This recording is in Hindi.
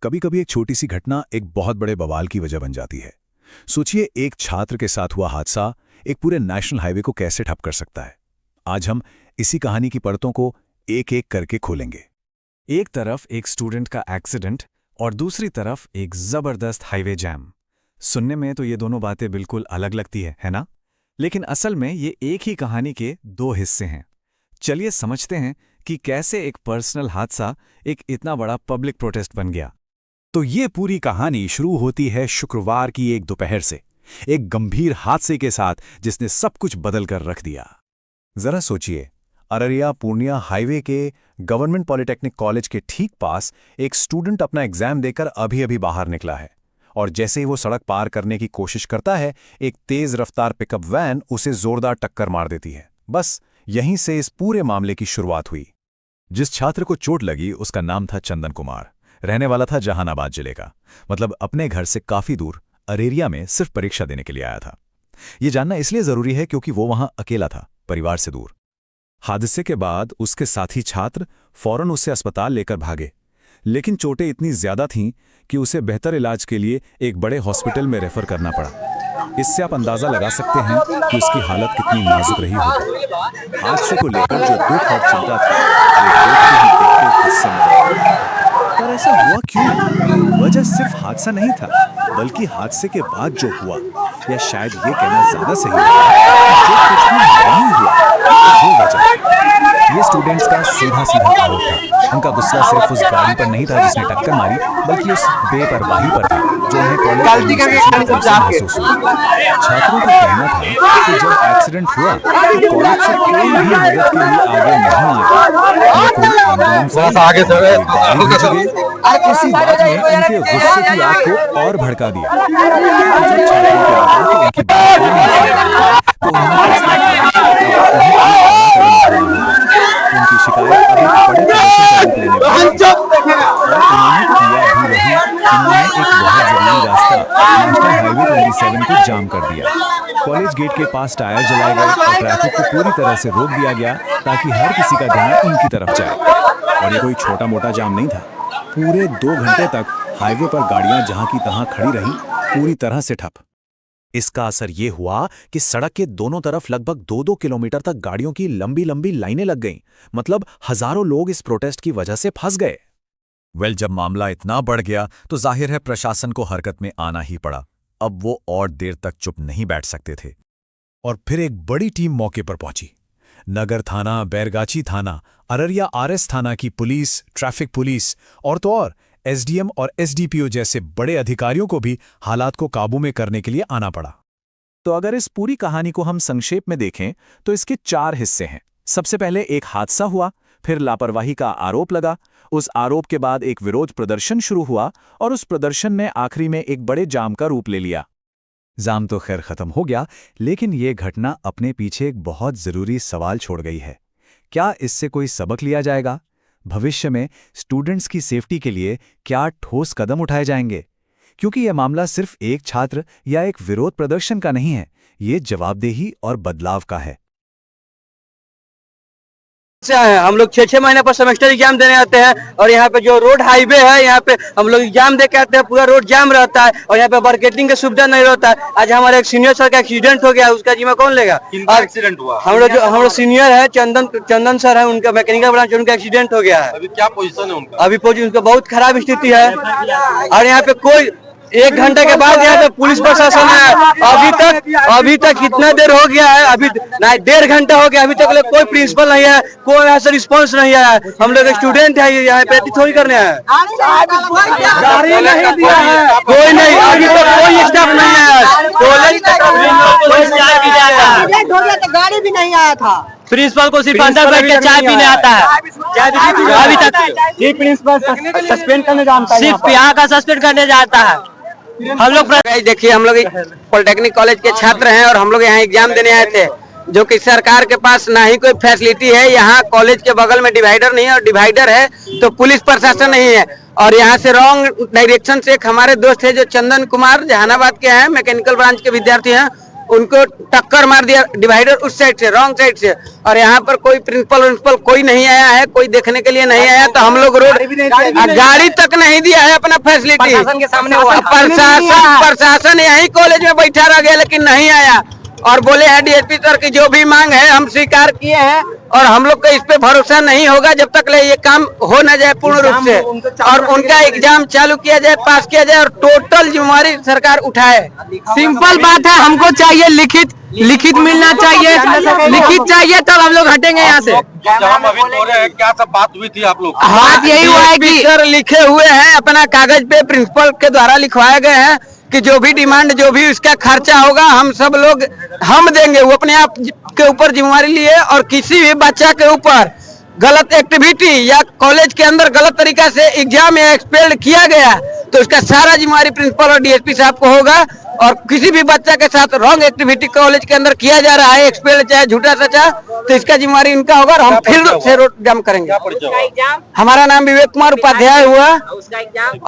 कभी कभी एक छोटी सी घटना एक बहुत बड़े बवाल की वजह बन जाती है। सोचिए एक छात्र के साथ हुआ हादसा एक पूरे नेशनल हाईवे को कैसे ठप कर सकता है। आज हम इसी कहानी की परतों को एक एक करके खोलेंगे। एक तरफ एक स्टूडेंट का एक्सीडेंट और दूसरी तरफ एक जबरदस्त हाईवे जैम। सुनने में तो ये दोनों बातें बिल्कुल अलग लगती है ना? लेकिन असल में ये एक ही कहानी के दो हिस्से हैं। चलिए समझते हैं कि कैसे एक पर्सनल हादसा एक इतना बड़ा पब्लिक प्रोटेस्ट बन गया। तो ये पूरी कहानी शुरू होती है शुक्रवार की एक दोपहर से, एक गंभीर हादसे के साथ जिसने सब कुछ बदल कर रख दिया। जरा सोचिए, अररिया पूर्णिया हाईवे के गवर्नमेंट पॉलिटेक्निक कॉलेज के ठीक पास एक स्टूडेंट अपना एग्जाम देकर अभी अभी बाहर निकला है और जैसे ही वो सड़क पार करने की कोशिश करता है, एक तेज रफ्तार पिकअप वैन उसे जोरदार टक्कर मार देती है। बस यहीं से इस पूरे मामले की शुरुआत हुई। जिस छात्र को चोट लगी उसका नाम था चंदन कुमार, रहने वाला था जहानाबाद जिले का। मतलब अपने घर से काफी दूर अरेरिया में सिर्फ परीक्षा देने के लिए आया था। ये जानना इसलिए जरूरी है क्योंकि वो वहां अकेला था, परिवार से दूर। हादसे के बाद उसके साथी छात्र फौरन उसे अस्पताल लेकर भागे, लेकिन चोटें इतनी ज्यादा थीं कि उसे बेहतर इलाज के लिए एक बड़े हॉस्पिटल में रेफर करना पड़ा। इससे आप अंदाजा लगा सकते हैं कि उसकी हालत कितनी नाजुक रही होगी। हादसे को लेकर जो दुख और चिंता थी, वो देखते ही देखते गुस्से में बदल गई। पर ऐसा हुआ क्यों? वजह सिर्फ हादसा नहीं था, बल्कि हादसे के बाद जो हुआ, या शायद ये कहना ज्यादा सही है कि जो कुछ भी नहीं हुआ, वो वजह। ये स्टूडेंट्स का सीधा सीधा आरोप था। उनका गुस्सा सिर्फ उस गाड़ी पर नहीं था जिसने टक्कर मारी, बल्कि उस बेपरवाही पर था जो उन्हें कॉलेज महसूस हुई। छात्रों का कहना था कि जब एक्सीडेंट हुआ तो कॉलेज से कोई भी मदद के लिए आगे नहीं आया। कोई आंदोलन से इसी बात ने उनके गुस्से की आग को और भड़का दिया। जब छात्रों को लगा कि उनकी बात नहीं सुन रही है, तो उन्होंने फैसला किया कि उनकी शिकायत अभी बड़े प्रदर्शन का रूप लेने वाली है। और उन्होंने किया भी वही, उन्होंने एक बहुत जरूरी रास्ता नेशनल हाईवे 27 को जाम कर दिया। कॉलेज गेट के पास टायर जलाए गए और ट्रैफिक को पूरी तरह से रोक दिया गया ताकि हर किसी का ध्यान उनकी तरफ जाए। और ये कोई छोटा मोटा जाम नहीं था। पूरे 2 घंटे तक हाईवे पर गाड़ियां जहां की तहां खड़ी रहीं, पूरी तरह से ठप। इसका असर ये हुआ कि सड़क के दोनों तरफ लगभग 2-2 किलोमीटर तक गाड़ियों की लंबी लंबी लाइनें लग गईं। मतलब हजारों लोग इस प्रोटेस्ट की वजह से फंस गए। जब मामला इतना बढ़ गया तो जाहिर है प्रशासन को हरकत में आना ही पड़ा। अब वो और देर तक चुप नहीं बैठ सकते थे और फिर एक बड़ी टीम मौके पर पहुंची। नगर थाना, बैरगाछी थाना, अररिया आरएस थाना की पुलिस, ट्रैफिक पुलिस और तो और एसडीएम और एसडीपीओ जैसे बड़े अधिकारियों को भी हालात को काबू में करने के लिए आना पड़ा। तो अगर इस पूरी कहानी को हम संक्षेप में देखें तो इसके 4 हिस्से हैं। सबसे पहले एक हादसा हुआ, फिर लापरवाही का आरोप लगा, उस आरोप के बाद एक विरोध प्रदर्शन शुरू हुआ और उस प्रदर्शन ने आखिरी में एक बड़े जाम का रूप ले लिया। जाम तो खैर खत्म हो गया, लेकिन ये घटना अपने पीछे एक बहुत जरूरी सवाल छोड़ गई है। क्या इससे कोई सबक लिया जाएगा? भविष्य में स्टूडेंट्स की सेफ्टी के लिए क्या ठोस कदम उठाए जाएंगे? क्योंकि यह मामला सिर्फ एक छात्र या एक विरोध प्रदर्शन का नहीं है, ये जवाबदेही और बदलाव का है। हम लोग 6-6 महीने पर सेमेस्टर एग्जाम देने आते हैं और यहाँ पे जो रोड हाईवे है, यहाँ पे हम लोग एग्जाम दे के आते हैं, पूरा रोड जाम रहता है और यहाँ पे मार्केटिंग की सुविधा नहीं रहता है। आज हमारे एक सीनियर सर का एक्सीडेंट हो गया, उसका जिम्मा कौन लेगा? एक्सीडेंट हुआ? हमारे सीनियर है चंदन सर है, उनका मैकेनिकल ब्रांच, उनका एक्सीडेंट हो गया है। अभी क्या पोजीशन है उनका? अभी पोजीशन उनका बहुत खराब स्थिति है और यहाँ पे कोई 1 घंटे के बाद यहाँ पे पुलिस प्रशासन है। अभी तक कितना देर हो गया है? अभी नहीं, 1.5 घंटा हो गया, अभी तक कोई प्रिंसिपल नहीं है, कोई यहाँ से रिस्पॉन्स नहीं आया है। हम लोग स्टूडेंट है, यहाँ पे थोड़ी करने हैं। गाड़ी नहीं दिया है, कोई नहीं, अभी तक कोई स्टाफ नहीं आया। गाड़ी भी नहीं आया था। प्रिंसिपल को सिर्फ अंदर बैठ के चाय पीने आता है। अभी तक ये प्रिंसिपल सस्पेंड करने जानता है, सिर्फ यहाँ का सस्पेंड करने जाता है। हम लोग देखिए, हम लोग पॉलिटेक्निक कॉलेज के छात्र हैं और हम लोग यहाँ एग्जाम देने आए थे, जो कि सरकार के पास ना ही कोई फैसिलिटी है। यहाँ कॉलेज के बगल में डिवाइडर नहीं है और डिवाइडर है तो पुलिस प्रशासन नहीं है। और यहाँ से रॉन्ग डायरेक्शन से एक हमारे दोस्त है जो चंदन कुमार, जहानाबाद के हैं, मैकेनिकल ब्रांच के विद्यार्थी हैं, उनको टक्कर मार दिया डिवाइडर उस साइड से, रॉन्ग साइड से। और यहाँ पर कोई प्रिंसिपल कोई नहीं आया है, कोई देखने के लिए नहीं आया। तो हम लोग रोड गाड़ी तक नहीं दिया है अपना फैसिलिटी। प्रशासन के सामने प्रशासन यही कॉलेज में बैठा रह गया, लेकिन नहीं आया। और बोले हैं डीएसपी सर की जो भी मांग है हम स्वीकार किए हैं, और हम लोग को इस पे भरोसा नहीं होगा जब तक ले ये काम हो न जाए पूर्ण रूप से, और उनका एग्जाम चालू किया जाए, पास किया जाए, और टोटल जिम्मेवारी सरकार उठाए। सिंपल बात है, हमको चाहिए लिखित मिलना चाहिए, लिखित चाहिए तब हम लोग हटेंगे यहाँ से। जब हम अभी बोल रहे हैं क्या सब बात हुई थी आप लोग? बात यही हुआ है कि सर लिखे हुए हैं अपना कागज पे, प्रिंसिपल के द्वारा लिखवाए गए हैं कि जो भी डिमांड, जो भी उसका खर्चा होगा हम सब लोग हम देंगे। वो अपने आप के ऊपर जिम्मेवारी लिए, और किसी भी बच्चा के ऊपर गलत एक्टिविटी या कॉलेज के अंदर गलत तरीका से एग्जाम या एक्सपेल्ड किया गया तो उसका सारा जिम्मेवारी प्रिंसिपल और डीएसपी साहब को होगा। और किसी भी बच्चा के साथ रॉन्ग एक्टिविटी कॉलेज के अंदर किया जा रहा है, एक्सपेल्ड चाहे झूठा सचा, तो इसका जिम्मेवारी इनका होगा, और हम फील्ड से रोड जाम करेंगे। हमारा नाम विवेक कुमार उपाध्याय हुआ।